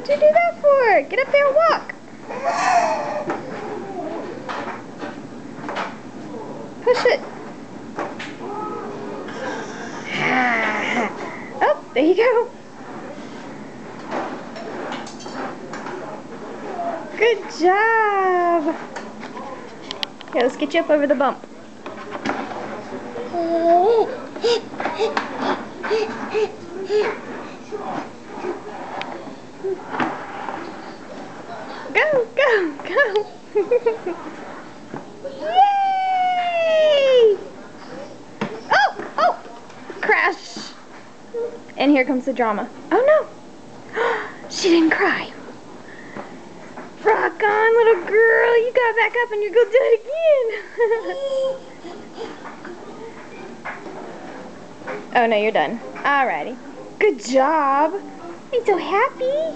What'd you do that for? Get up there and walk. Push it. Oh, there you go. Good job. Here, let's get you up over the bump. Go, go, go. Yay! Oh, oh, crash. And here comes the drama. Oh no, she didn't cry. Rock on, little girl. You got back up and you're gonna do it again. Oh no, you're done. Alrighty. Good job. Are you so happy?